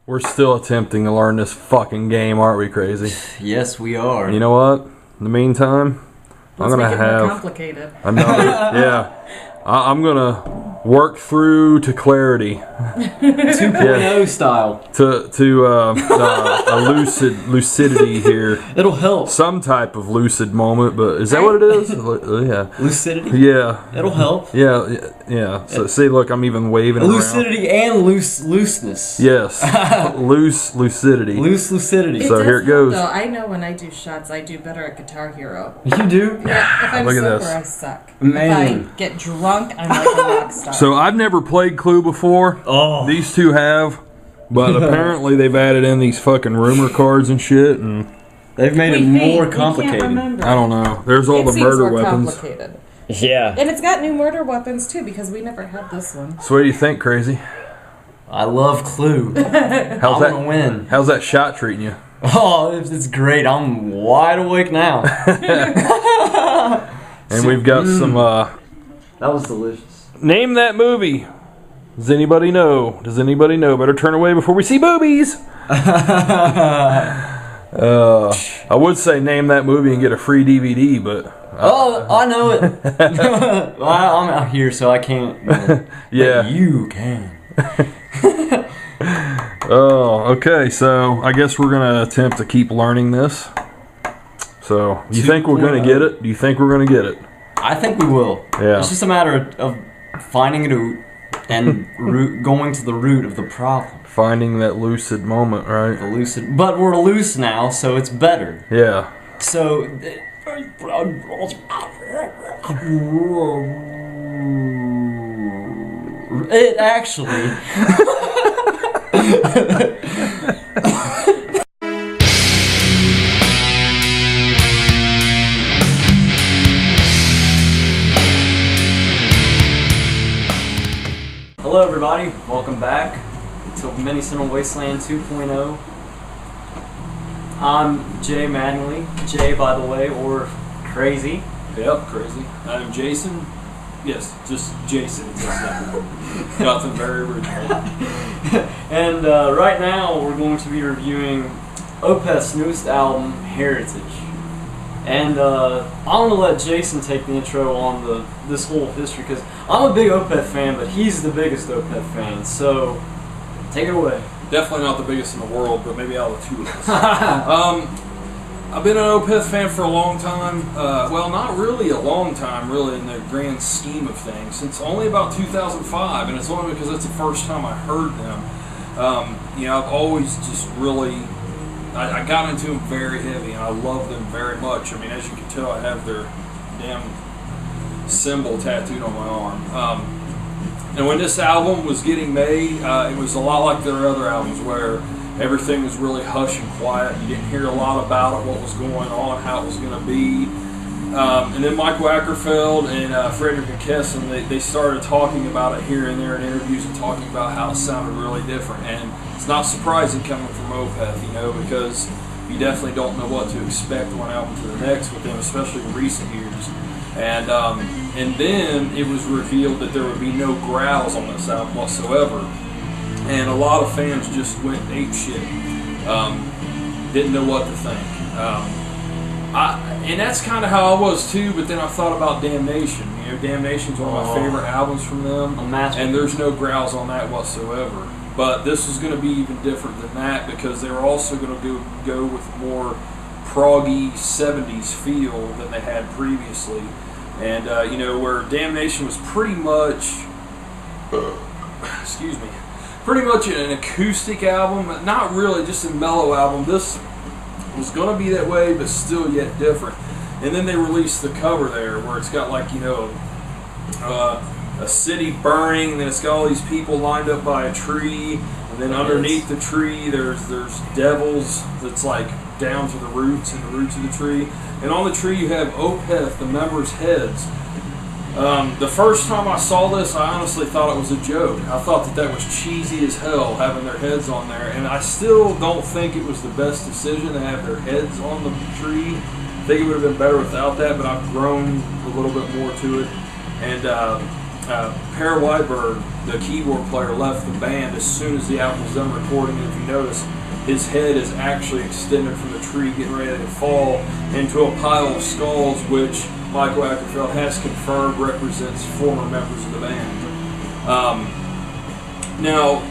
We're still attempting to learn this fucking game, aren't we, Krazy? Yes, we are. You know what? In the meantime, Let's I'm make gonna it more have complicated. another. Yeah, I'm gonna work through to clarity. 2.0 style. To a lucidity here. It'll help. Some type of lucid moment, but is that what it is? Yeah. Lucidity? Yeah. It'll help. Yeah. So see, look, I'm even waving Lucidity and looseness. Yes. Lucidity. Loose lucidity. So here it goes. Though I know when I do shots, I do better at Guitar Hero. You do? Yeah, if I'm Look at sober, this. I suck. Man. If I get drunk, I'm like a rock star. So I've never played Clue before. Oh. These two have, but apparently they've added in these fucking rumor cards and shit, and They've made it more complicated. Can't remember. I don't know. There's all It the seems murder more weapons. complicated. Yeah. And it's got new murder weapons too, because we never had this one. So what do you think, Krazy? I love Clue. How's I'm that? gonna win. How's that shot treating you? Oh, it's great. I'm wide awake now. And we've got some. That was delicious. Name that movie. Does anybody know? Does anybody know? Better turn away before we see boobies. I would say name that movie and get a free DVD, but Oh, I know it. I'm out here, so I can't. yeah. But you can. Oh, okay. So I guess we're gonna attempt to keep learning this. So you think we're gonna get it? Do you think we're gonna get it? I think we will. Yeah. It's just a matter of finding it out and going to the root of the problem. Finding that lucid moment, right? The lucid, but we're loose now, so it's better. Yeah. So. It actually. Hello, everybody. Welcome back to Mini Cinema Wasteland 2.0. I'm Jay Mattingly. Jay, by the way, or Krazy. Yep, Krazy. I'm Jason. Yes, just Jason. Nothing very original. And right now we're going to be reviewing Opeth's newest album, Heritage. And I'm going to let Jason take the intro on this whole history, because I'm a big Opeth fan, but he's the biggest Opeth fan, so take it away. Definitely not the biggest in the world, but maybe out of the two of us. I've been an Opeth fan for a long time. Well, not really a long time, really, in the grand scheme of things. Since only about 2005, and it's only because that's the first time I heard them. I've always just really... I got into them very heavy, and I love them very much. I mean, as you can tell, I have their damn symbol tattooed on my arm. And when this album was getting made, it was a lot like their other albums, where everything was really hush and quiet. You didn't hear a lot about it, what was going on, how it was going to be. And then Mike Wackerfeld and Frederick McKesson, they started talking about it here and there in interviews, and talking about how it sounded really different. And it's not surprising coming from Opeth, because you definitely don't know what to expect one album to the next with them, especially in recent years. And then it was revealed that there would be no growls on this album whatsoever. And a lot of fans just went apeshit. Didn't know what to think. And that's kind of how I was too, but then I thought about Damnation. Damnation's one of my favorite albums from them. And there's no growls on that whatsoever. But this is going to be even different than that, because they were also going to go with more proggy 70s feel than they had previously. And, where Damnation was pretty much... excuse me. Pretty much an acoustic album, not really just a mellow album. This was going to be that way, but still yet different. And then they released the cover there, where it's got like, a city burning, and then it's got all these people lined up by a tree, and then underneath the tree there's devils that's like down to the roots of the tree. And on the tree you have Opeth, the members' heads. The first time I saw this, I honestly thought it was a joke. I thought that was cheesy as hell, having their heads on there. And I still don't think it was the best decision to have their heads on the tree. I think it would have been better without that, but I've grown a little bit more to it. And Per Whiteberg, the keyboard player, left the band as soon as the album was done recording. And if you notice, his head is actually extended from the tree, getting ready to fall into a pile of skulls, which Michael Ackerfeld has confirmed represents former members of the band. Now,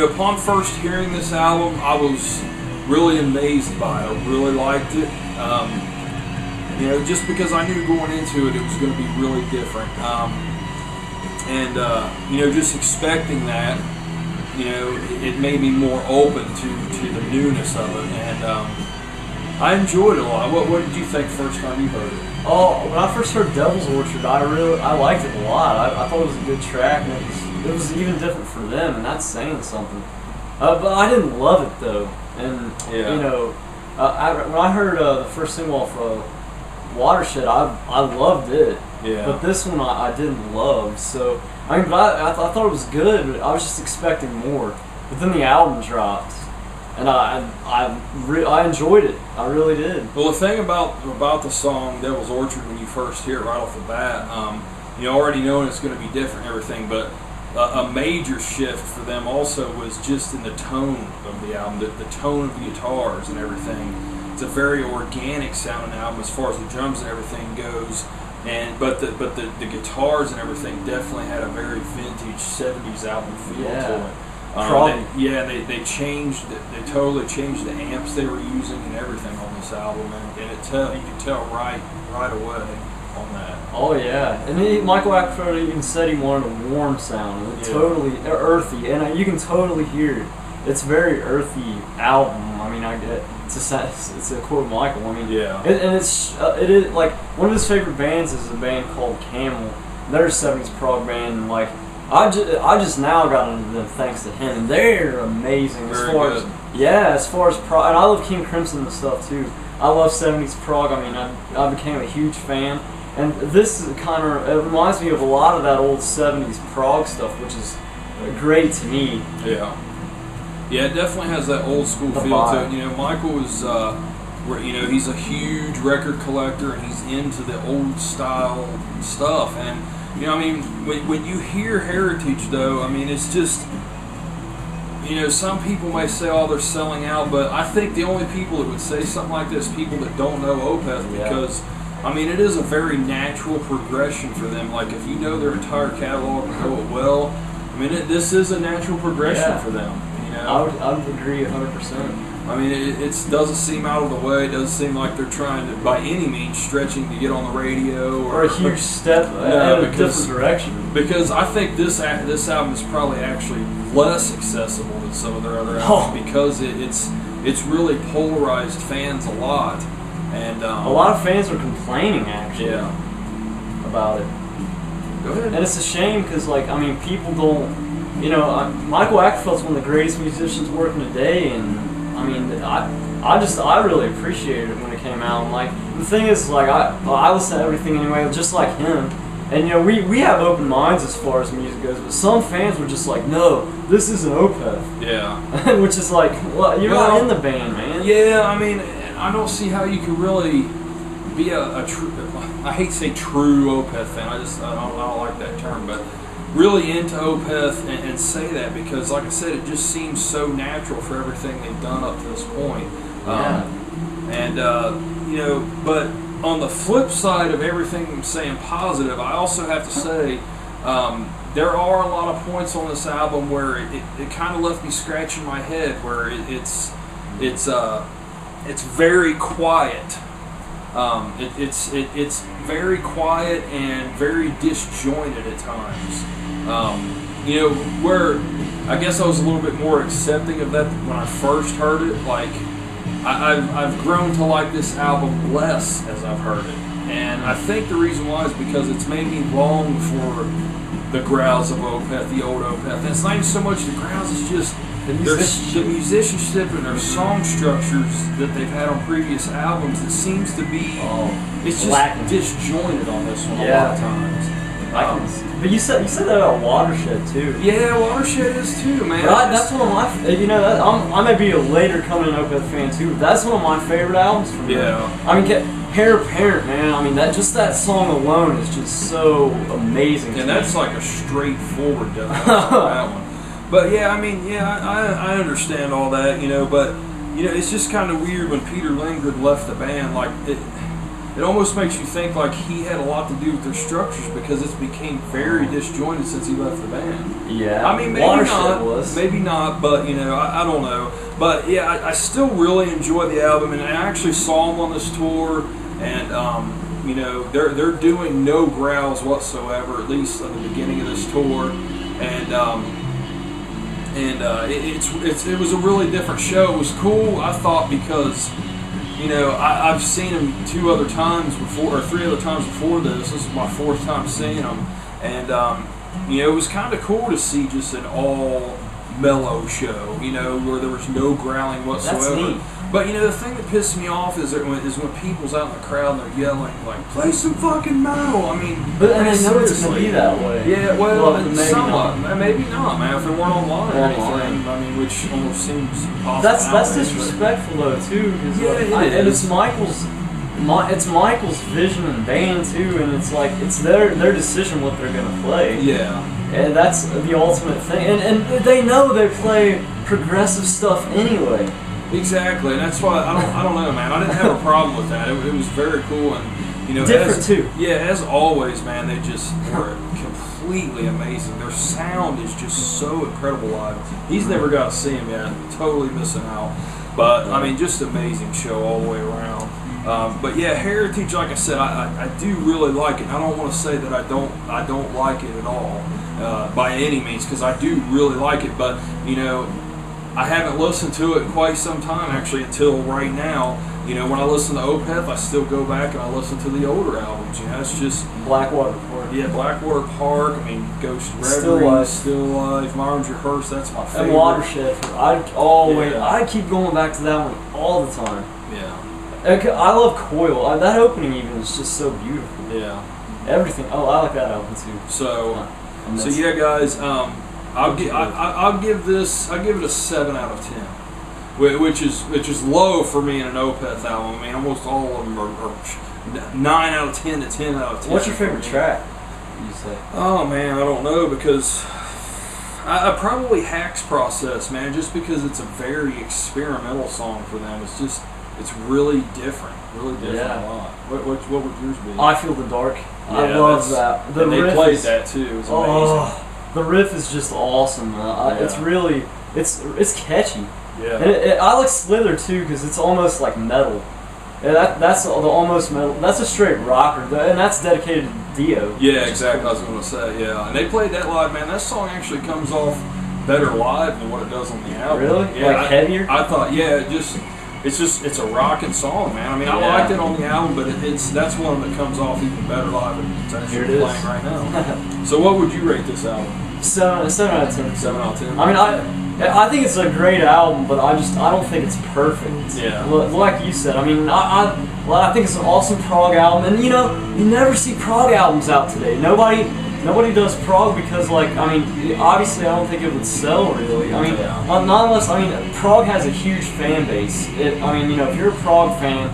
upon first hearing this album, I was really amazed by it. I really liked it. Just because I knew going into it, it was going to be really different. Just expecting that, it made me more open to the newness of it, and I enjoyed it a lot. What did you think first time you heard it? Oh, when I first heard Devil's Orchard, I liked it a lot. I thought it was a good track, and it was even different for them, and that's saying something. But I didn't love it though, and when I heard the first single off Watershed, I loved it. Yeah. But this one I didn't love. So I thought it was good. I was just expecting more. But then the album dropped, and I enjoyed it. I really did. Well, the thing about the song Devil's Orchard, when you first hear it right off the bat, already knowing it's going to be different and everything, but a major shift for them also was just in the tone of the album, the tone of the guitars and everything. It's a very organic sounding album as far as the drums and everything goes, but the guitars and everything definitely had a very vintage '70s album feel to it. They totally changed the amps they were using and everything on this album, and you can tell right away on that. Oh yeah, and Michael Ackerfeld even said he wanted a warm sound, totally earthy, and you can totally hear it. It's a very earthy album. I mean, I get it's a quote Michael. I mean, yeah, it is like one of his favorite bands is a band called Camel. They're a '70s prog band, and like I just now got into them thanks to him, and they're amazing as far as prog. And I love King Crimson and stuff too. I love '70s prog. I mean, I became a huge fan, and this it reminds me of a lot of that old '70s prog stuff, which is great to me. Yeah. Yeah, it definitely has that old school feel to it. Michael was, he's a huge record collector, and he's into the old style stuff. And when you hear Heritage, though, I mean, it's just, some people may say, "Oh, they're selling out," but I think the only people that would say something like this, people that don't know Opeth, because it is a very natural progression for them. Like if you know their entire catalog and know it well, this is a natural progression for them. I would agree 100%. I mean, it doesn't seem out of the way. It doesn't seem like they're trying to, by any means, stretching to get on the radio or a huge step in a different direction. Because I think this album is probably actually less accessible than some of their other albums because it's really polarized fans a lot, and a lot of fans are complaining actually about it. Go ahead. And it's a shame because people don't. Michael Ackerfeld's one of the greatest musicians working today, and I really appreciated it when it came out. And the thing is, I listen to everything anyway, just like him. And we have open minds as far as music goes, but some fans were just like, "No, this isn't Opeth." Yeah. Which is like, well, you're not in the band, man. Yeah, I don't see how you could really be a true. I hate to say true Opeth fan. I don't like that term, but really into Opeth and say that because, like I said, it just seems so natural for everything they've done up to this point. But on the flip side of everything I'm saying positive, I also have to say there are a lot of points on this album where it kind of left me scratching my head, where it's very quiet. It's very quiet and very disjointed at times. Where I guess I was a little bit more accepting of that when I first heard it. Like I've grown to like this album less as I've heard it, and I think the reason why is because it's made me long for the growls of Opeth, the old Opeth. And it's not even so much the growls; it's just the musicianship and their song structures that they've had on previous albums. It seems to be it's just disjointed on this one a lot of times. But you said that about Watershed too. Yeah, Watershed is too, man. But that's one of my, you know, I may be a later coming Opeth fan too. But that's one of my favorite albums from them. Yeah. I mean, Hair Apparent, man. I mean, that song alone is just so amazing. And that's like a straightforward that one. But yeah, I mean, I understand all that, you know, but you know, it's just kind of weird when Peter Lindgren left the band. Like it almost makes you think like he had a lot to do with their structures because it's became very disjointed since he left the band. Yeah, I mean, maybe not, but you know, I don't know. But yeah, I still really enjoy the album, and I actually saw them on this tour, and you know, they're doing no growls whatsoever, at least at the beginning of this tour, and it was a really different show. It was cool, I thought, because you know, I've seen them 3 other times before this. This is my 4th time seeing them, and you know, it was kind of cool to see just an all mellow show, you know, where there was no growling whatsoever. That's neat. But you know, the thing that pisses me off is when people's out in the crowd and they're yelling like, "Play some fucking metal!" I mean, but and I know it's gonna be that way. Yeah, well, maybe somewhat, not. Maybe not, man. If they weren't online or anything, I mean, which almost seems impossible. That's disrespectful though too, because and it's Michael's vision and band too, and it's like it's their decision what they're gonna play. Yeah. And that's the ultimate thing. And they know they play progressive stuff anyway. Exactly, and that's why I don't know, man. I didn't have a problem with that. It was very cool, and you know, different too. Yeah, as always, man. They just were completely amazing. Their sound is just so incredible live. He's never got to see him yet. Totally missing out. But I mean, just amazing show all the way around. But yeah, Heritage, like I said, I do really like it. I don't want to say that I don't like it at all by any means, because I do really like it. But you know, I haven't listened to it in quite some time, actually, until right now. You know, when I listen to Opeth, I still go back and I listen to the older albums. You know, it's just Blackwater Park. Yeah, Blackwater Park. I mean, Ghost Reverie, Still Alive, Myron's Rehearse. That's my favorite. And Watershed. I keep going back to that one all the time. Yeah. I love Coil. That opening even is just so beautiful. Yeah. Everything. Oh, I like that album too. So yeah, guys. I'll give it a 7 out of 10, which is low for me in an Opeth album. I mean, almost all of them are 9 out of 10 to 10 out of 10. What's your favorite track? You say? Oh man, I don't know, because I probably Hack's Process, man, just because it's a very experimental song for them. It's really different, a lot. What would yours be? I Feel the Dark. Yeah, I love that. And they played that too. It was amazing. The riff is just awesome. It's really, it's catchy. Yeah. And I like Slither too, because it's almost like metal. And that's the almost metal. That's a straight rocker, and that's dedicated to Dio. Yeah, exactly. Cool. I was going to say, yeah. And they played that live, man. That song actually comes off better live than what it does on the album. Really? Yeah, like heavier? I thought, yeah. It's a rocking song, man. I mean, I liked it on the album, but that's one that comes off even better live than it's actually playing right now. So, what would you rate this album? 7 out of 10. 7 out of 10. I mean, I think it's a great album, but I don't think it's perfect. Yeah. Like you said, I mean, I think it's an awesome prog album, and you know, you never see prog albums out today. Nobody does prog because, like, I mean, obviously I don't think it would sell really. I mean, not unless, I mean, prog has a huge fan base. I mean, you know, if you're a prog fan,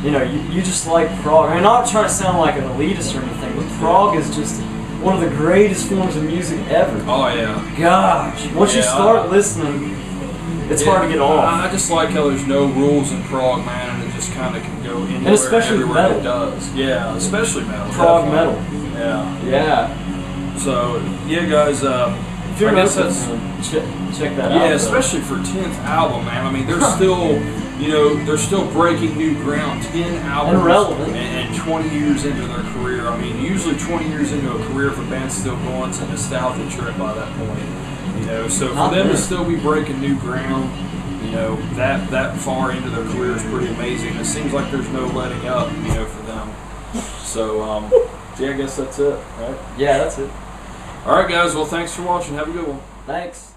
you know, you just like prog. I mean, not trying to sound like an elitist or anything, but prog is just one of the greatest forms of music ever. Oh yeah. Gosh, once you start listening, it's hard to get off. I just like how there's no rules in prog, man, and it just kind of can go anywhere, and especially everywhere metal. It does. Yeah, especially metal. Prog definitely. metal. Yeah. Yeah. So yeah, guys. If you're check that out. Yeah, especially for 10th album, man. I mean, they're still breaking new ground. 10 albums and relevant. And 20 years into their career. I mean, usually 20 years into a career, if a band's still going, it's a nostalgia trip by that point. You know, so for them to still be breaking new ground, you know, that far into their career is pretty amazing. It seems like there's no letting up, you know, for them. So, yeah, I guess that's it, right? Yeah, that's it. All right, guys. Well, thanks for watching. Have a good one. Thanks.